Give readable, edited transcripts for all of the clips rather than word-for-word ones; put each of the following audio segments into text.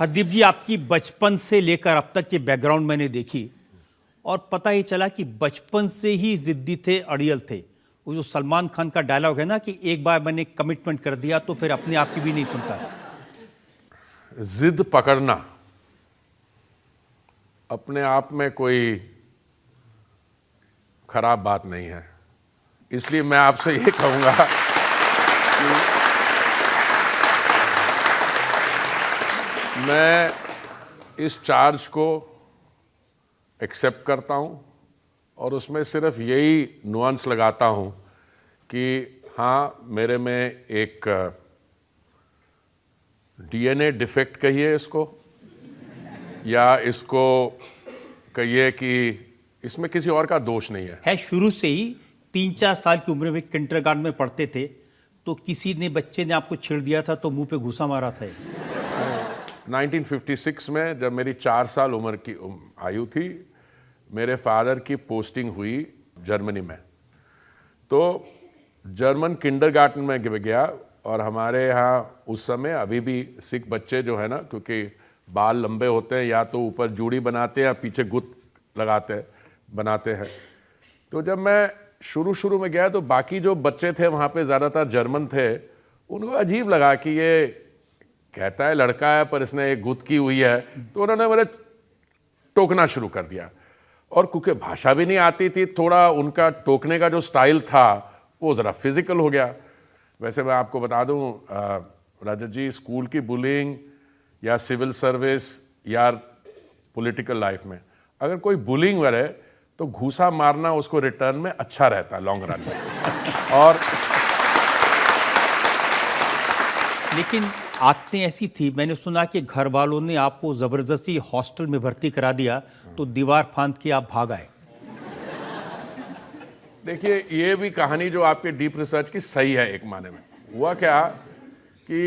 हरदीप जी, आपकी बचपन से लेकर अब तक की बैकग्राउंड मैंने देखी और पता ही चला कि बचपन से ही जिद्दी थे, अड़ियल थे। वो जो सलमान खान का डायलॉग है ना कि एक बार मैंने कमिटमेंट कर दिया तो फिर अपने आप की भी नहीं सुनता। जिद पकड़ना अपने आप में कोई खराब बात नहीं है, इसलिए मैं आपसे ये कहूंगा कि मैं इस चार्ज को एक्सेप्ट करता हूं और उसमें सिर्फ यही नुआंस लगाता हूं कि हाँ, मेरे में एक डीएनए डिफेक्ट कहिए इसको, या इसको कहिए कि इसमें किसी और का दोष नहीं है। शुरू से ही 3-4 साल की उम्र में किंडरगार्टन में पढ़ते थे तो किसी ने बच्चे ने आपको छेड़ दिया था तो मुंह पे घूसा मारा था। 1956 में जब मेरी 4 साल उम्र की आयु थी, मेरे फादर की पोस्टिंग हुई जर्मनी में। तो जर्मन किंडरगार्टन में गया और हमारे यहाँ उस समय अभी भी सिख बच्चे जो है ना, क्योंकि बाल लंबे होते हैं, या तो ऊपर जूड़ी बनाते हैं या पीछे गुत बनाते हैं। तो जब मैं शुरू में गया तो बाकी जो बच्चे थे वहाँ पे ज़्यादातर जर्मन थे। उनको अजीब लगा कि ये कहता है लड़का है पर इसने एक गुत की हुई है, तो उन्होंने मेरे टोकना शुरू कर दिया। और क्योंकि भाषा भी नहीं आती थी, थोड़ा उनका टोकने का जो स्टाइल था वो ज़रा फिजिकल हो गया। वैसे मैं आपको बता दूं रजत जी, स्कूल की बुलिंग या सिविल सर्विस या पॉलिटिकल लाइफ में अगर कोई बुलिंग करे तो घूसा मारना उसको रिटर्न में अच्छा रहता है लॉन्ग रन में। और लेकिन आदतें ऐसी थी, मैंने सुना कि घर वालों ने आपको जबरदस्ती हॉस्टल में भर्ती करा दिया तो दीवार फांद के आप भाग आए। देखिए, ये भी कहानी जो आपके डीप रिसर्च की सही है एक माने में। हुआ क्या कि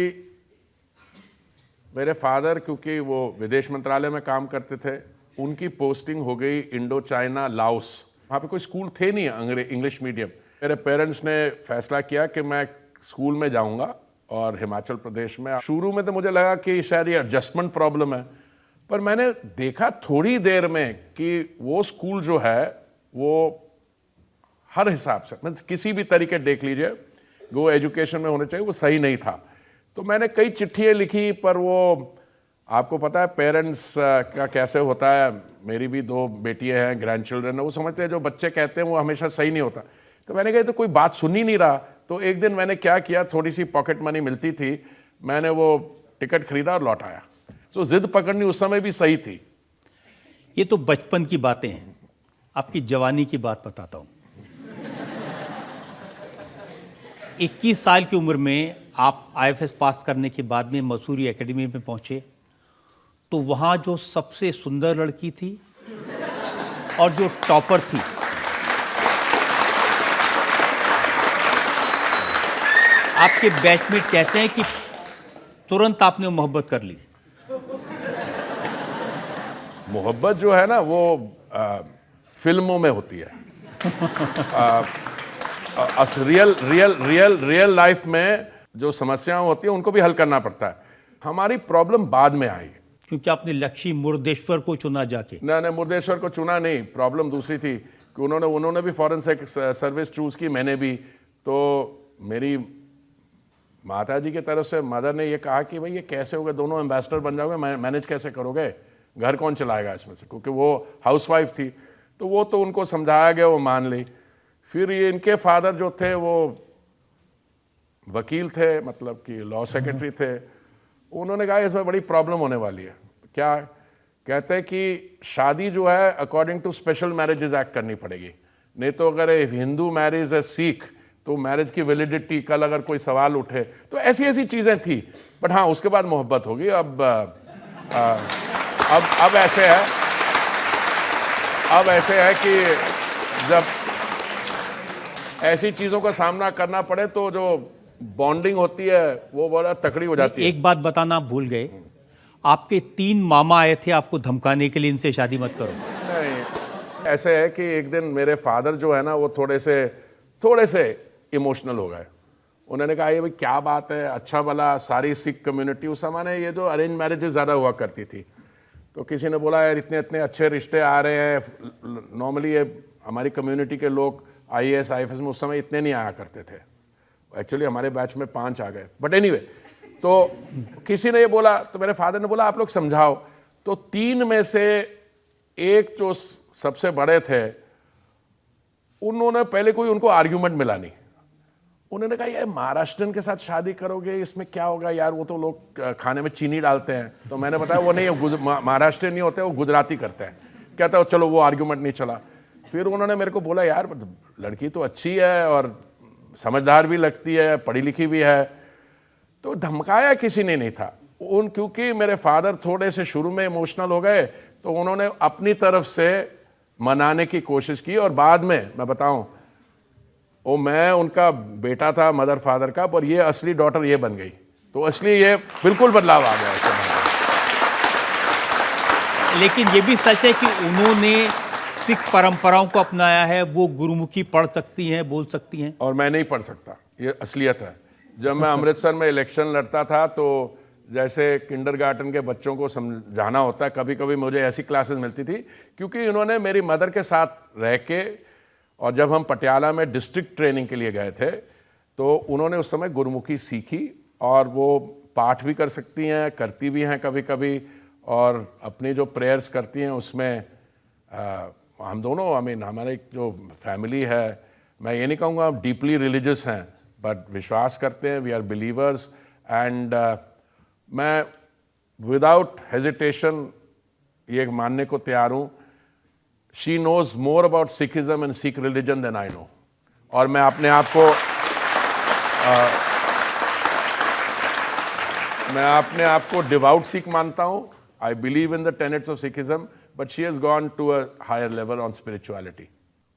मेरे फादर, क्योंकि वो विदेश मंत्रालय में काम करते थे, उनकी पोस्टिंग हो गई इंडो चाइना लाओस। वहाँ पे कोई स्कूल थे नहीं इंग्लिश मीडियम। मेरे पेरेंट्स ने फैसला किया कि मैं स्कूल में जाऊँगा, और हिमाचल प्रदेश में। शुरू में तो मुझे लगा कि शायद ये एडजस्टमेंट प्रॉब्लम है, पर मैंने देखा थोड़ी देर में कि वो स्कूल जो है वो हर हिसाब से, मतलब किसी भी तरीके देख लीजिए वो एजुकेशन में होने चाहिए, वो सही नहीं था। तो मैंने कई चिट्ठियाँ लिखी, पर वो आपको पता है पेरेंट्स का कैसे होता है। मेरी भी 2 बेटियाँ हैं, ग्रैंड चिल्ड्रन है, वो समझते हैं जो बच्चे कहते हैं वो हमेशा सही नहीं होता। तो मैंने कहा तो कोई बात सुन ही नहीं रहा। तो एक दिन मैंने क्या किया, थोड़ी सी पॉकेट मनी मिलती थी, मैंने वो टिकट खरीदा और लौट आया। तो जिद पकड़नी उस समय भी सही थी। ये तो बचपन की बातें हैं, आपकी जवानी की बात बताता हूँ। 21 साल की उम्र में आप आईएफएस पास करने के बाद में मसूरी एकेडमी में पहुंचे, तो वहाँ जो सबसे सुंदर लड़की थी और जो टॉपर थी, आपके बैचमेट कहते हैं कि तुरंत आपने मोहब्बत कर ली। मोहब्बत जो है ना वो फिल्मों में होती है। रियल लाइफ में जो समस्याएं होती हैं उनको भी हल करना पड़ता है। हमारी प्रॉब्लम बाद में आई, क्योंकि आपने लक्ष्मी मुर्देश्वर को चुना जाके। नहीं, मुर्देश्वर को चुना नहीं, प्रॉब्लम दूसरी थी कि उन्होंने भी फॉरेन सर्विस चूज की, मैंने भी। तो मेरी माता जी की तरफ से मदर ने ये कहा कि भाई ये कैसे होगा, दोनों एम्बेसडर बन जाओगे, मैनेज कैसे करोगे, घर कौन चलाएगा इसमें से, क्योंकि वो हाउसवाइफ थी। तो वो तो उनको समझाया गया, वो मान ली। फिर ये इनके फादर जो थे वो वकील थे, मतलब कि लॉ सेक्रेटरी थे। उन्होंने कहा इसमें बड़ी प्रॉब्लम होने वाली है। क्या कहते हैं कि शादी जो है according to special marriages act करनी पड़ेगी, नहीं तो अगर हिंदू मैरिज है सिख तो मैरिज की वैलिडिटी, कल अगर कोई सवाल उठे, तो ऐसी चीजें थी। बट हाँ, उसके बाद मोहब्बत होगी। अब ऐसे है कि जब ऐसी चीजों का सामना करना पड़े तो जो बॉन्डिंग होती है वो बड़ा तकड़ी हो जाती है। एक बात बताना आप भूल गए, आपके 3 मामा आए थे आपको धमकाने के लिए, इनसे शादी मत करो। नहीं, ऐसे है कि एक दिन मेरे फादर जो है ना वो थोड़े से इमोशनल हो गए। उन्होंने कहा ये भाई क्या बात है, अच्छा भला सारी सिख कम्युनिटी, उस समय ये जो अरेंज मैरिजेस ज़्यादा हुआ करती थी, तो किसी ने बोला यार इतने इतने अच्छे रिश्ते आ रहे हैं, नॉर्मली ये हमारी कम्युनिटी के लोग IAS IFS में उस समय इतने नहीं आया करते थे, एक्चुअली हमारे बैच में 5 आ गए, बट एनीवे तो किसी ने ये बोला, तो मेरे फादर ने बोला आप लोग समझाओ। तो 3 में से एक जो सबसे बड़े थे, उन्होंने पहले कोई उनको आर्ग्यूमेंट मिला नहीं, उन्होंने कहा यार महाराष्ट्रन के साथ शादी करोगे इसमें क्या होगा यार, वो तो लोग खाने में चीनी डालते हैं। तो मैंने बताया वो नहीं, महाराष्ट्र नहीं होते, वो गुजराती करते हैं। कहता है चलो वो आर्ग्यूमेंट नहीं चला। फिर उन्होंने मेरे को बोला यार लड़की तो अच्छी है और समझदार भी लगती है, पढ़ी लिखी भी है, तो धमकाया किसी ने नहीं था क्योंकि मेरे फादर थोड़े से शुरू में इमोशनल हो गए, तो उन्होंने अपनी तरफ से मनाने की कोशिश की। और बाद में मैं बताऊं, वो मैं उनका बेटा था मदर फादर का, पर ये असली डॉटर ये बन गई, तो असली ये बिल्कुल बदलाव आ गया उसके बाद। लेकिन ये भी सच है कि उन्होंने सिख परंपराओं को अपनाया है, वो गुरुमुखी पढ़ सकती हैं, बोल सकती हैं। और मैं नहीं पढ़ सकता, ये असलियत है। जब मैं अमृतसर में इलेक्शन लड़ता था, तो जैसे किंडरगार्टन के बच्चों को समझाना होता है, कभी कभी मुझे ऐसी क्लासेस मिलती थी, क्योंकि इन्होंने मेरी मदर के साथ रह के, और जब हम पटियाला में डिस्ट्रिक्ट ट्रेनिंग के लिए गए थे, तो उन्होंने उस समय गुरुमुखी सीखी, और वो पाठ भी कर सकती हैं, करती भी हैं कभी कभी, और अपनी जो प्रेयर्स करती हैं उसमें हम दोनों, हमारे जो फैमिली है, मैं ये नहीं कहूँगा हम डीपली रिलीजियस हैं, बट विश्वास करते हैं, वी आर बिलीवर्स। एंड मैं विदाउट हेजिटेशन ये मानने को तैयार हूँ, she knows more about Sikhism and Sikh religion than I know. और मैं अपने आप को डिवाउट सिख मानता हूँ। I believe in the tenets of Sikhism, but she has gone to a higher level on spirituality.